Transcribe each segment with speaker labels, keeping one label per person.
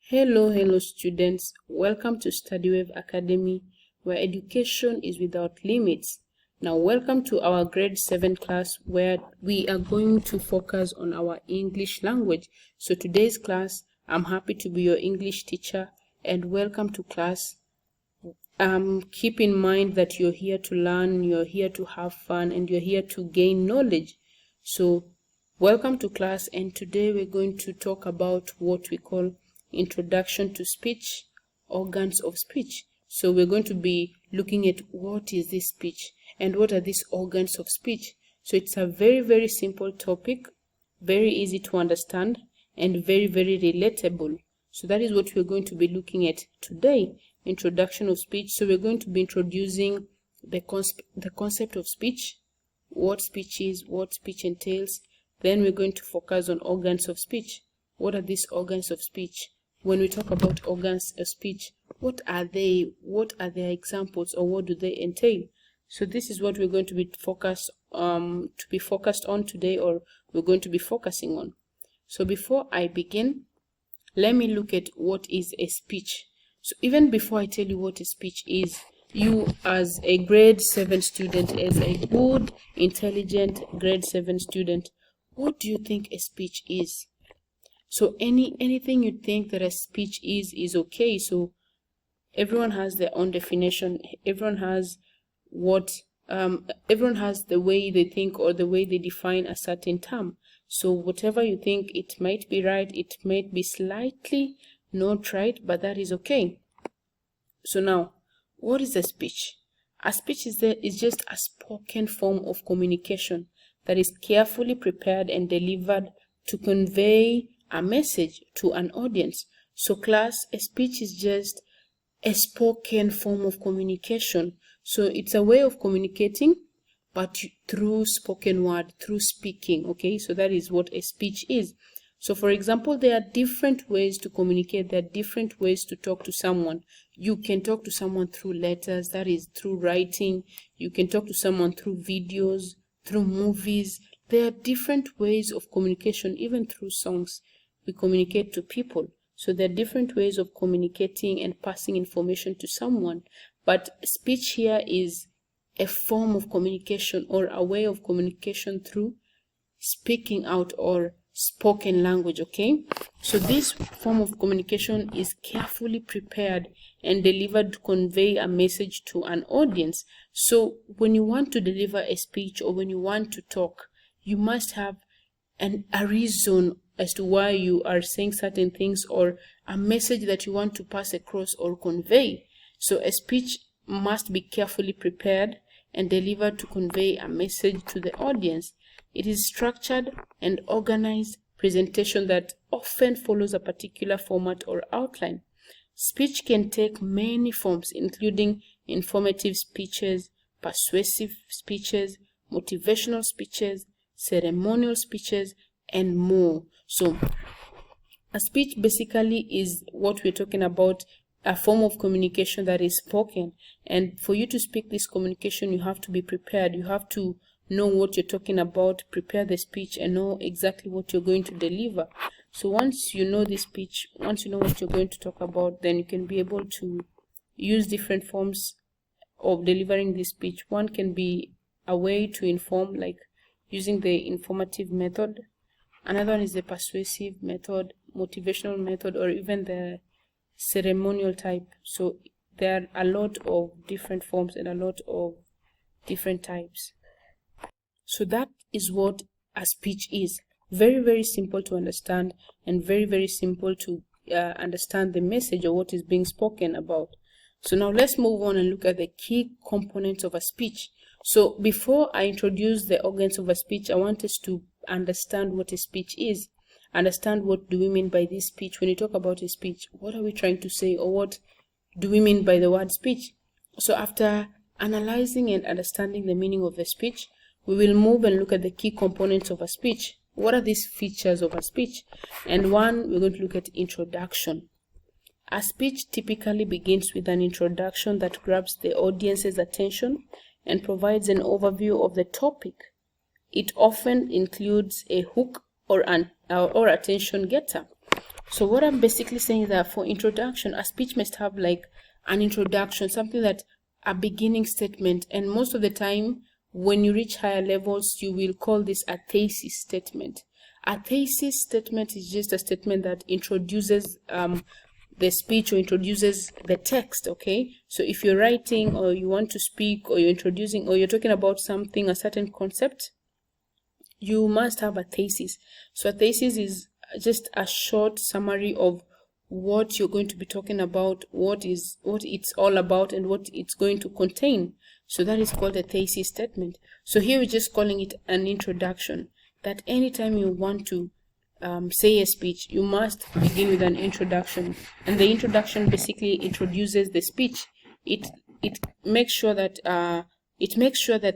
Speaker 1: Hello students. Welcome to StudyWave Academy, where education is without limits. Now welcome to our grade 7 class where we are going to focus on our English language. So today's class, I'm happy to be your English teacher and welcome to class. Keep in mind that you're here to learn, you're here to have fun, and you're here to gain knowledge. So welcome to class, and today we're going to talk about what we call Introduction to Speech, organs of speech. So we're going to be looking at what is this speech and what are these organs of speech. So it's a very simple topic, very easy to understand and very relatable. So that is what we're going to be looking at today, introduction of speech. So we're going to be introducing the concept of speech, what speech is, what speech entails. Then we're going to focus on organs of speech. What are these organs of speech? When we talk about organs of speech, what are they? What are their examples, or what do they entail? So this is what we're going to be focused on today, or we're going to be focusing on. So before I begin, let me look at what is a speech. So even before I tell you what a speech is, you as a grade 7 student, as a good, intelligent grade 7 student, what do you think a speech is? So anything you think that a speech is okay. So everyone has their own definition. Everyone has everyone has the way they think or the way they define a certain term. So whatever you think, it might be right, it might be slightly not right, but that is okay. So now, what is a speech? A speech is just a spoken form of communication that is carefully prepared and delivered to convey a message to an audience. So class, a speech is just a spoken form of communication. So it's a way of communicating, but through spoken word, through speaking. Okay, so that is what a speech is. So for example, there are different ways to communicate. There are different ways to talk to someone. You can talk to someone through letters, that is through writing. You can talk to someone through videos, through movies. There are different ways of communication, even through songs. We communicate to people. So there are different ways of communicating and passing information to someone. But speech here is a form of communication, or a way of communication through speaking out or spoken language. Okay, so this form of communication is carefully prepared and delivered to convey a message to an audience. So when you want to deliver a speech, or when you want to talk, you must have a reason as to why you are saying certain things, or a message that you want to pass across or convey. So a speech must be carefully prepared and delivered to convey a message to the audience. It is structured and organized presentation that often follows a particular format or outline. Speech can take many forms, including informative speeches, persuasive speeches, motivational speeches, ceremonial speeches, and more. So a speech basically is what we're talking about, a form of communication that is spoken. And for you to speak this communication, you have to be prepared. You have to know what you're talking about, prepare the speech, and know exactly what you're going to deliver. So once you know this speech, once you know what you're going to talk about, then you can be able to use different forms of delivering this speech. One can be a way to inform, like using the informative method. Another one is the persuasive method, motivational method, or even the ceremonial type. So there are a lot of different forms and a lot of different types. So that is what a speech is. Very simple to understand, and very simple to understand the message or what is being spoken about. So now let's move on and look at the key components of a speech. So before I introduce the organs of a speech, I want us to understand what a speech is. Understand what do we mean by this speech. When you talk about a speech, what are we trying to say, or what do we mean by the word speech? So after analyzing and understanding the meaning of the speech, we will move and look at the key components of a speech. What are these features of a speech? And one, we're going to look at introduction. A speech typically begins with an introduction that grabs the audience's attention and provides an overview of the topic. It often includes a hook or attention getter. So what I'm basically saying is that for introduction, a speech must have like an introduction, something that a beginning statement, and most of the time when you reach higher levels, you will call this a thesis statement. A thesis statement is just a statement that introduces the speech or introduces the text. Okay, so if you're writing or you want to speak or you're introducing or you're talking about something, a certain concept, you must have a thesis. So a thesis is just a short summary of what you're going to be talking about, what it's all about, and what it's going to contain. So that is called a thesis statement. So here we're just calling it an introduction, that anytime you want to say a speech, you must begin with an introduction, and the introduction basically introduces the speech. It makes sure that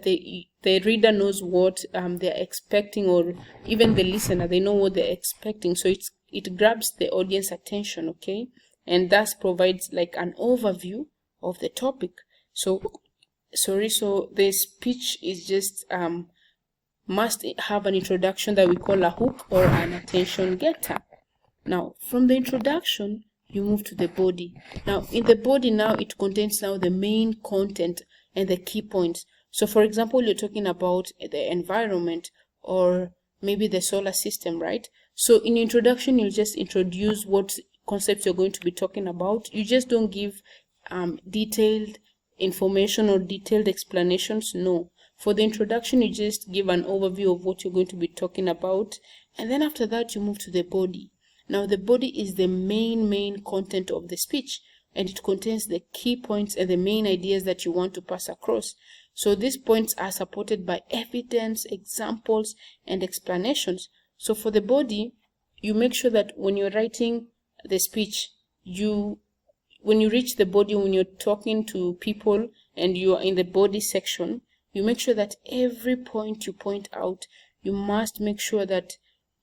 Speaker 1: the reader knows what they're expecting, or even the listener, they know what they're expecting. So it grabs the audience attention, okay, and thus provides like an overview of the topic. So the speech is just must have an introduction that we call a hook or an attention getter. Now from the introduction you move to the body. Now in the body, now it contains now the main content and the key points. So for example, you're talking about the environment or maybe the solar system, right? So in introduction, you'll just introduce what concepts you're going to be talking about. You just don't give detailed information or detailed explanations. No. For the introduction, you just give an overview of what you're going to be talking about, and then after that you move to the body. Now the body is the main content of the speech, and it contains the key points and the main ideas that you want to pass across. So these points are supported by evidence, examples, and explanations. So for the body, you make sure that when you're writing the speech, when you reach the body, when you're talking to people and you are in the body section, you make sure that every point you point out, you must make sure that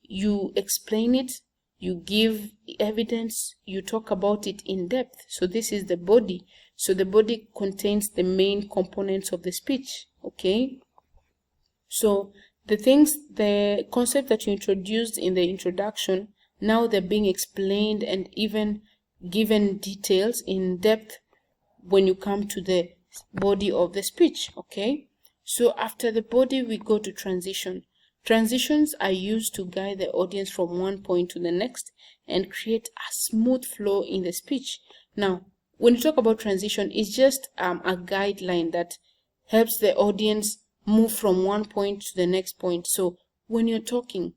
Speaker 1: you explain it, you give evidence, you talk about it in depth. So this is the body. So the body contains the main components of the speech, okay? So the concept that you introduced in the introduction, now they're being explained and even given details in depth when you come to the body of the speech, okay? So after the body, we go to transition. Transitions are used to guide the audience from one point to the next and create a smooth flow in the speech. Now, when you talk about transition, it's just a guideline that helps the audience move from one point to the next point. So when you're talking,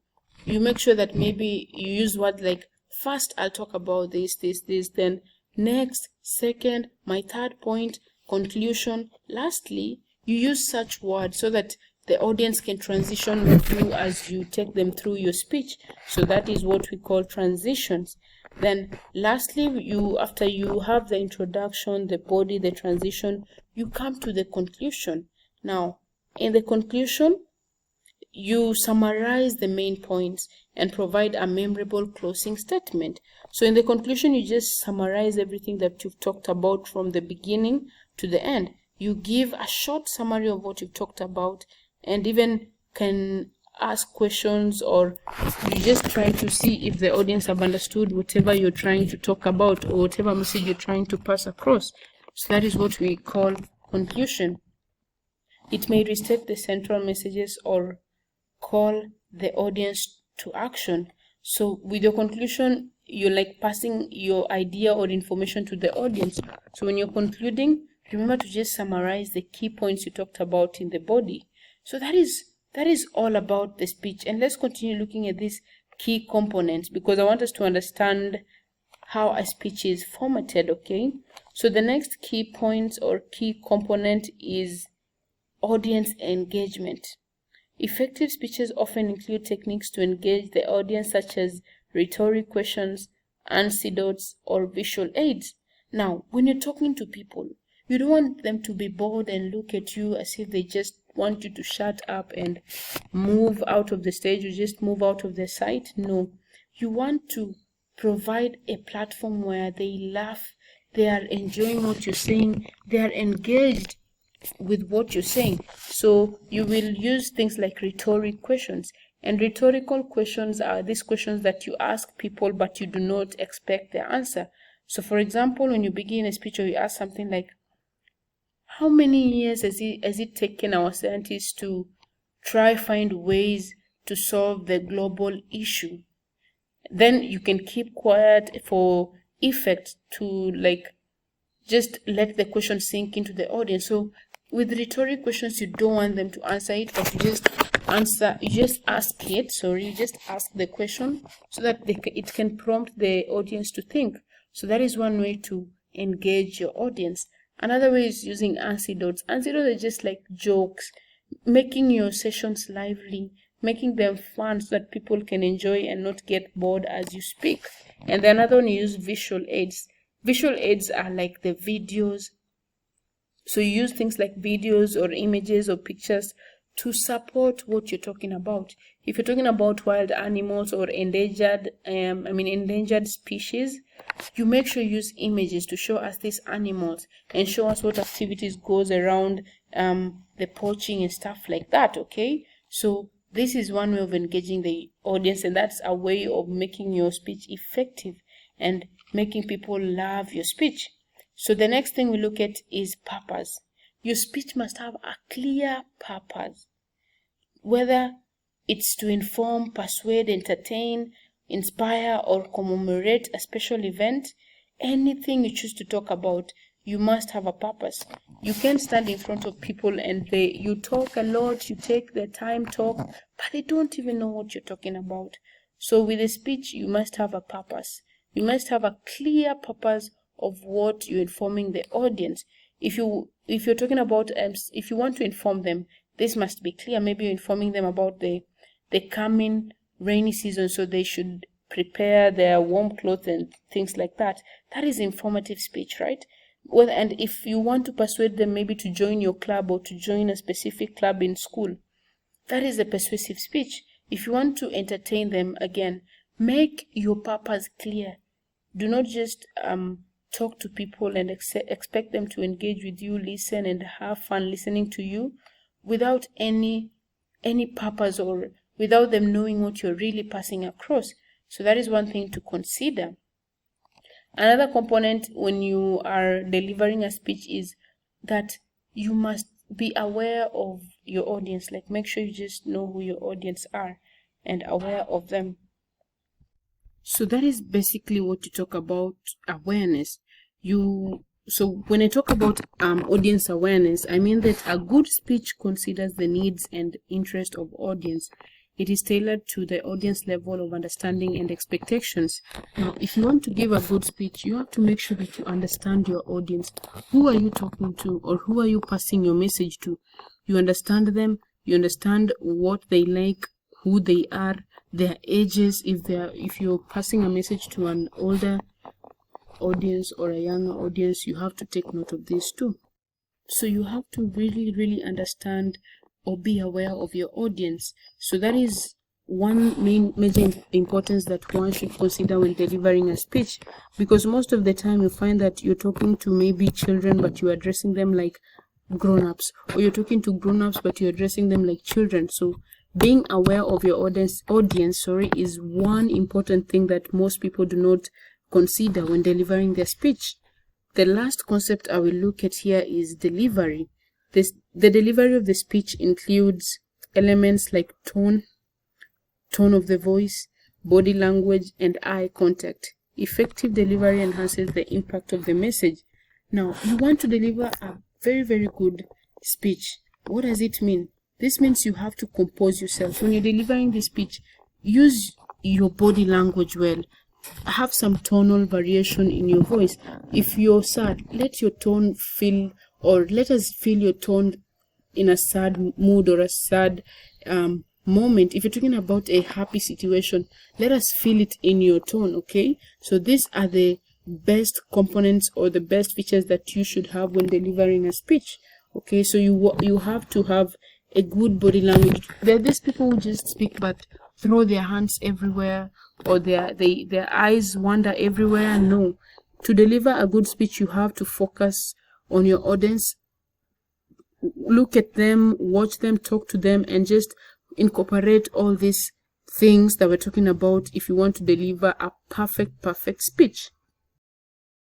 Speaker 1: you make sure that maybe you use words like, first I'll talk about this, then next, second, my third point, conclusion, lastly. You use such words so that the audience can transition with you as you take them through your speech. So that is what we call transitions. Then lastly, after you have the introduction, the body, the transition, you come to the conclusion. Now, in the conclusion, you summarize the main points and provide a memorable closing statement. So in the conclusion, you just summarize everything that you've talked about from the beginning to the end. You give a short summary of what you've talked about, and even can ask questions, or you just try to see if the audience have understood whatever you're trying to talk about or whatever message you're trying to pass across. So that is what we call conclusion. It may restate the central messages or call the audience to action. So with your conclusion, you're like passing your idea or information to the audience. So when you're concluding, remember to just summarize the key points you talked about in the body. So that is all about the speech. And let's continue looking at these key components, because I want us to understand how a speech is formatted, okay? So the next key point or key component is audience engagement. Effective speeches often include techniques to engage the audience, such as rhetoric questions, anecdotes, or visual aids. Now, when you're talking to people, you don't want them to be bored and look at you as if they just want you to shut up and move out of the stage or just move out of their sight. No, you want to provide a platform where they laugh, they are enjoying what you're saying, they are engaged with what you're saying. So you will use things like rhetoric questions. And rhetorical questions are these questions that you ask people but you do not expect their answer. So for example, when you begin a speech or you ask something like, how many years has it taken our scientists to try find ways to solve the global issue? Then you can keep quiet for effect to like just let the question sink into the audience. So with rhetoric questions, you don't want them to answer it, but you just ask the question so that it can prompt the audience to think. So that is one way to engage your audience. Another way is using anecdotes. Anecdotes are just like jokes, making your sessions lively, making them fun so that people can enjoy and not get bored as you speak. And the another one, you use visual aids. Visual aids are like the videos. So you use things like videos or images or pictures to support what you're talking about. If you're talking about wild animals or endangered species, you make sure you use images to show us these animals and show us what activities goes around the poaching and stuff like that. Okay, so this is one way of engaging the audience, and that's a way of making your speech effective and making people love your speech. So the next thing we look at is purpose. Your speech must have a clear purpose, whether it's to inform, persuade, entertain, inspire, or commemorate a special event. Anything you choose to talk about, you must have a purpose. You can't stand in front of people and you talk a lot, you take their time talk, but they don't even know what you're talking about. So with a speech, you must have a purpose. You must have a clear purpose of what you're informing the audience. If you're talking about if you want to inform them, this must be clear. Maybe you're informing them about the coming rainy season, so they should prepare their warm clothes and things like that. That is informative speech, right? Well, and if you want to persuade them maybe to join your club or to join a specific club in school, that is a persuasive speech. If you want to entertain them, again, make your purpose clear. Do not just talk to people and expect them to engage with you, listen and have fun listening to you without any purpose or without them knowing what you're really passing across. So that is one thing to consider. Another component when you are delivering a speech is that you must be aware of your audience. Like, make sure you just know who your audience are and aware of them. So that is basically what you talk about awareness. So when I talk about audience awareness, I mean that a good speech considers the needs and interest of audience. It is tailored to the audience level of understanding and expectations. Now, if you want to give a good speech, you have to make sure that you understand your audience. Who are you talking to, or who are you passing your message to? You understand them, you understand what they like, who they are, their ages. If you're passing a message to an older audience or a younger audience, you have to take note of this too. So you have to really understand or be aware of your audience. So that is one major importance that one should consider when delivering a speech, because most of the time you find that you're talking to maybe children but you're addressing them like grown-ups, or you're talking to grown-ups but you're addressing them like children. So being aware of your audience is one important thing that most people do not consider when delivering their speech. The last concept I will look at here is delivery. The delivery of the speech includes elements like tone of the voice, body language, and eye contact. Effective delivery enhances the impact of the message. Now, you want to deliver a very good speech. What does it mean? This means you have to compose yourself. When you're delivering the speech, use your body language well. Have some tonal variation in your voice. If you're sad, let your tone feel, or let us feel your tone in a sad mood or a sad moment. If you're talking about a happy situation, let us feel it in your tone. Okay, so these are the best components or the best features that you should have when delivering a speech. Okay, so you have to have a good body language. There are these people who just speak but throw their hands everywhere, or their eyes wander everywhere. No, to deliver a good speech, you have to focus on your audience. Look at them, watch them, talk to them, and just incorporate all these things that we're talking about if you want to deliver a perfect speech.